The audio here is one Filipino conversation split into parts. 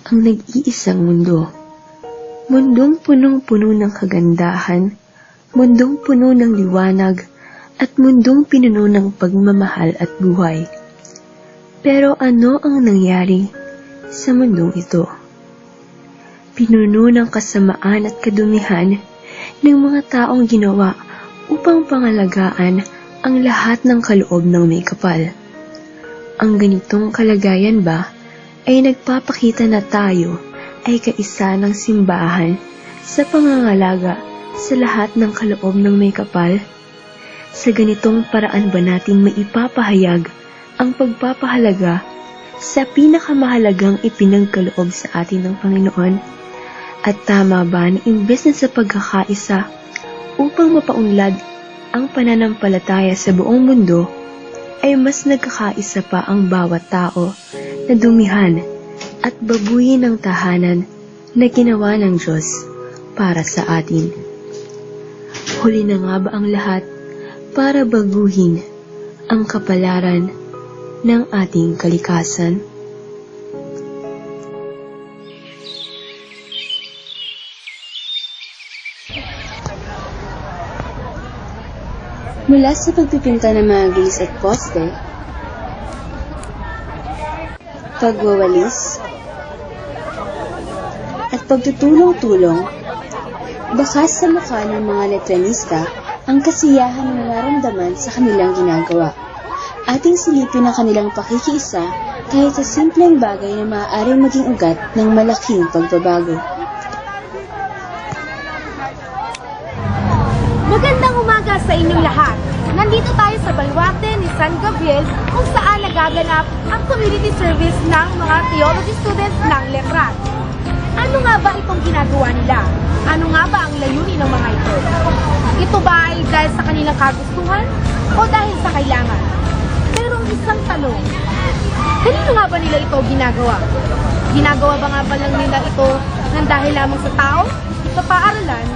ang nag-iisang mundo. Mundong punong-puno ng kagandahan, mundong puno ng liwanag, at mundong pinuno ng pagmamahal at buhay. Pero ano ang nangyari sa mundong ito? Pinuno ng kasamaan at kadumihan ng mga taong ginawa upang pangalagaan ang lahat ng kaloob ng may kapal. Ang ganitong kalagayan ba ay nagpapakita na tayo ay kaisa ng simbahan sa pangangalaga sa lahat ng kaloob ng may kapal? Sa ganitong paraan ba natin maipapahayag ang pagpapahalaga sa pinakamahalagang ipinagkaloob sa atin ng Panginoon? At tama ba na imbes na sa pagkakaisa upang mapaunlad ang pananampalataya sa buong mundo, ay mas nagkakaisa pa ang bawat tao na dumihan at babuyin ng tahanan na ginawa ng Diyos para sa atin? Huli na nga ba ang lahat para baguhin ang kapalaran ng ating kalikasan? Mula sa pagpipinta ng mga gilis at poste, pagwawalis, at pagtutulong-tulong, bakas sa mukha ng mga letranista ang kasiyahan na nararamdaman sa kanilang ginagawa. Ating silipin ang kanilang pakikiisa kahit sa simpleng bagay na maaaring maging ugat ng malaking pagbabago. Magandang umaga sa inyong lahat. Nandito tayo sa Baluarte ni San Gabriel kung saan nagaganap ang community service ng mga theology students ng Letran. Ano nga ba itong ginagawa nila? Ano nga ba ang layunin ng mga ito? Ito ba ay dahil sa kanilang kagustuhan o dahil sa kailangan? Pero ang isang tanong, kanino nga ba nila ito ginagawa? Ginagawa ba nga ba lang nila ito ng dahil lamang sa tao, sa paaralan,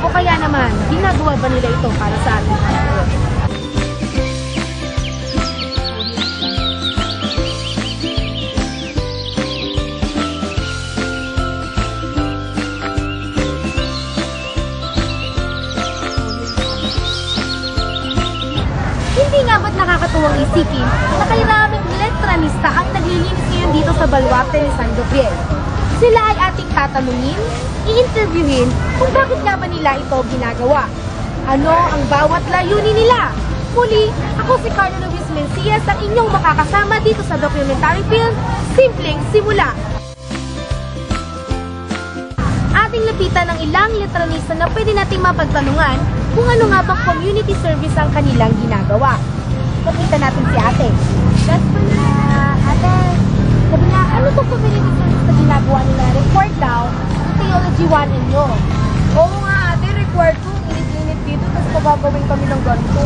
o kaya naman, ginagawa ba nila ito para sa ating Panginoon? Hindi nga ba't nakakatuwang isipin na kairaming letranista ang naglilinis ngayon dito sa Baluarte ni San Gabriel? Sila ay ating tatanungin, i-interviewin kung bakit nga ba nila ito ginagawa. Ano ang bawat layunin nila? Muli, ako si Carlo Luis Mencias, ang inyong makakasama dito sa documentary film, Simpleng Simula. Ating lapitan ng ilang letranista na pwede nating mapagtanungan kung ano nga bang community service ang kanilang ginagawa. Lapitan natin si ate. That's for ate. Sabi nga, ano itong community service na ginagawa nila? Required daw, Theology 1 ninyo. Oo nga ate, required ko. Init-init dito, tapos pagagawin kami ng ganito.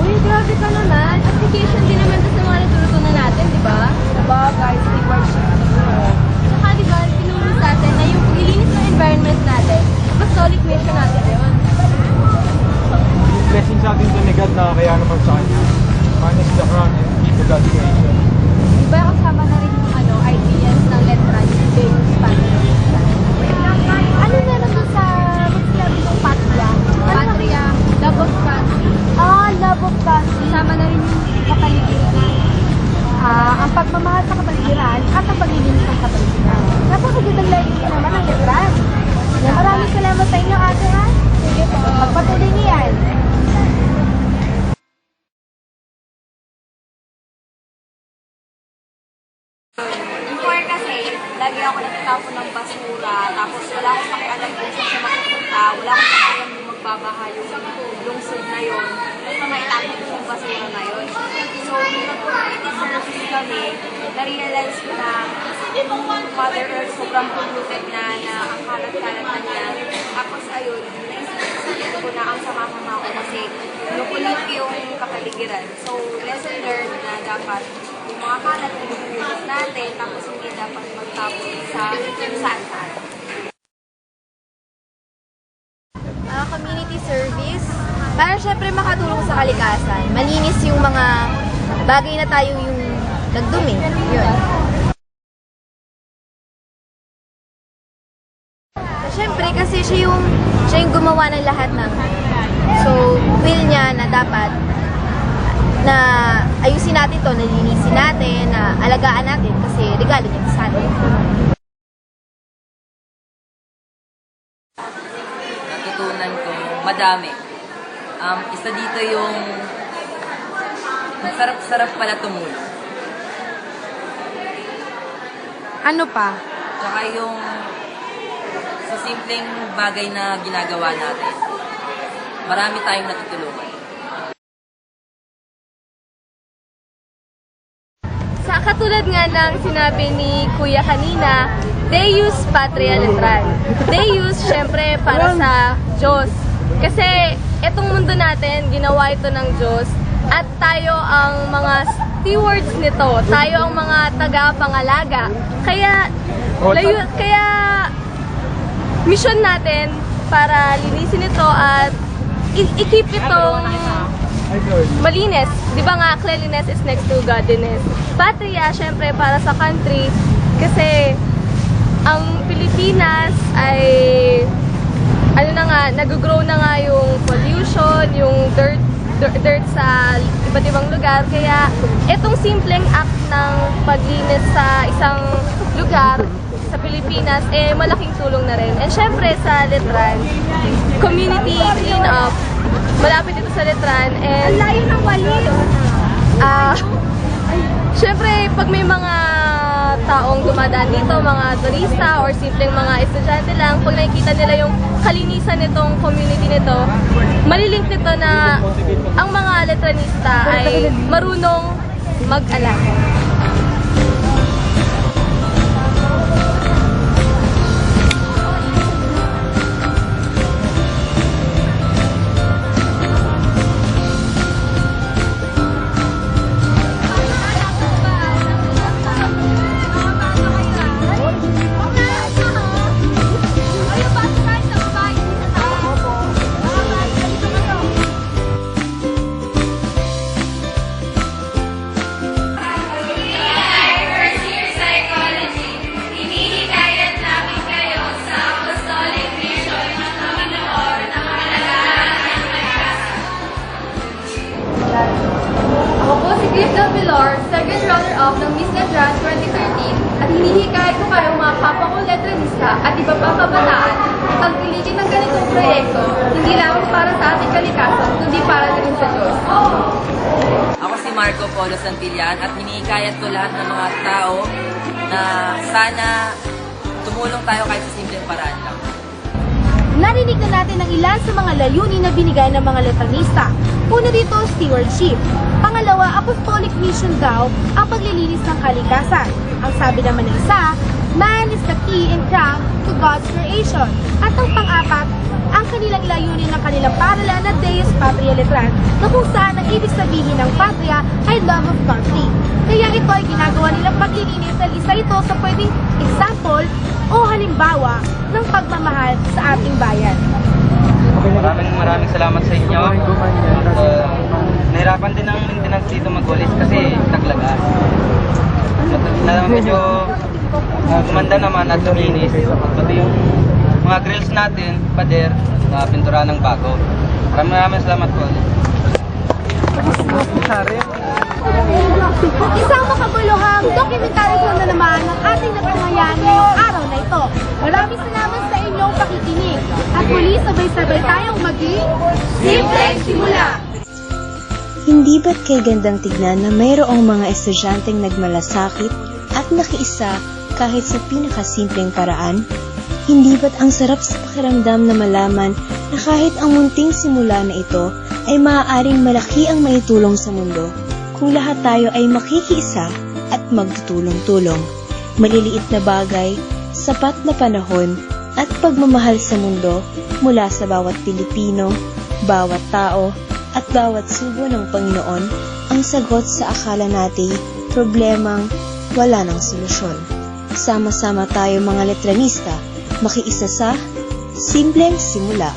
Uy, grabe ka naman. Application din naman sa mga natutunan natin, di ba? Diba, guys, required siya. Saka, di ba, tinulong sa atin na yung paglilinis ng environment natin, mas solid mission natin yun. Blessing sa atin ni God na kaya naman sa kanya. Manage the crown and keep the God's creation. Diba kasama na rin yung ideas ng letra yung Deus Patria. Ano meron doon sa sinabi ng Patria? Patria, love of country. Love of country. Kasama na rin yung kapaligiran. Ang pagmamahal sa kapaligiran at ang paglilinis ng kapaligiran. Napakagandang layunin naman ang letra. Maraming salamat sa inyo ate ha. Sige po. Magpatuloy niyo yan. Before kasi, lagi ako nagtatapon ng basura, tapos wala akong pakialam kung saan siya mapupunta, wala akong pakialam kung magbabaha yung lungsod na yun, basta maitapon ko yung basura na yun. So, nung community service kami, na-realize ko na yung Mother Earth sobrang polluted na ang kalat-kalat na niya. Tapos ayun, naisip ko na ang sama-sama ko kasi nukulit yung kapaligiran. So, lesson learned na dapat yung mga kalat na inuulit natin, tapos hindi dapat magtapon sa saan-saan. Community service, para syempre makatulong sa kalikasan. Malinis yung mga bagay na tayo yung nagdumi. Yun. syempre kasi siya yung gumawa ng lahat ng. So, will niya na dapat na ayusin natin to, nalinisin natin, na alagaan natin kasi regalo niya sa atin. Natutunan ko madami. Isa dito yung sarap-sarap pala tumulong. Ano pa? Tsaka yung sa simpleng bagay na ginagawa natin, marami tayong natutulungan. Sa katulad nga ng sinabi ni Kuya kanina, Deus Patria Letran. Deus, syempre, para sa Diyos. Kasi itong mundo natin, ginawa ito ng Diyos at tayo ang mga stewards nito. Tayo ang mga taga-pangalaga. Kaya mission natin para linisin ito at i-keep itong malinis. Di ba nga, cleanliness is next to godliness. Patria, syempre, para sa country. Kasi ang Pilipinas ay nag-grow na nga yung pollution, yung dirt sa iba't ibang lugar. Kaya itong simpleng act ng paglinis sa isang lugar sa Pilipinas, malaking tulong na rin. And syempre sa Letran, community clean up, malapit dito sa Letran. And layo ng walis! Syempre, pag may mga taong dumadaan dito, mga turista or simpleng mga estudyante lang, pag nakikita nila yung kalinisan nitong community nito, malilink nito na ang mga Letranista ay marunong mag-alaga. Ako po si Chris Del Villar, second runner-up ng Miss Letran 2013 at hinihikayat ko kayo mga kapwa kong Letranista at iba pang kabataan ang piligin ng ganitong proyekto, hindi lang para sa ating kalikasan, kundi para din sa Diyos. Ako si Marco Polo Santillan at hinihikayat ko lahat ng mga tao na sana tumulong tayo kahit sa simpleng paraan lang. Narinig na natin ang ilan sa mga layunin na binigay ng mga Letranista. Una dito, stewardship. Pangalawa, apostolic mission daw ang paglilinis ng kalikasan. Ang sabi naman ng isa, man is the key and crown to God's creation. At ang pang-apat, ang kanilang layunin ng kanilang paralan na Deus Patria Letran, na kung saan ang ibig sabihin ng patria ay love of country. Kaya ito ay ginagawa nilang paglilinis ng isa ito sa pwedeng example o halimbawa ng pagmamahal sa ating bayan. Maraming salamat sa inyo. Nahirapan din ang maintenance dito magwalis kasi taglaga. Medyo gumanda naman at luminis. Pati yung mga grills natin, pader, na pintura ng bago. Maraming salamat po. Isang makabuluhang dokumentary film na naman ang ating napangayan ngayong araw na ito. Maraming salamat sa inyong pakikinig. At muli sabay-sabay tayong maging Simpleng Simula! Hindi ba't kay gandang tignan na mayroong mga estudyanteng nagmalasakit at nakiisa kahit sa pinakasimpleng paraan? Hindi ba't ang sarap sa pakiramdam na malaman na kahit ang munting simula na ito ay maaaring malaki ang maitulong sa mundo kung lahat tayo ay makikiisa at magtutulong-tulong. Maliliit na bagay, sapat na panahon at pagmamahal sa mundo mula sa bawat Pilipino, bawat tao at bawat sugo ng Panginoon ang sagot sa akala nating problemang wala ng solusyon. Sama-sama tayo mga Letranista, makiisa sa Simpleng Simula.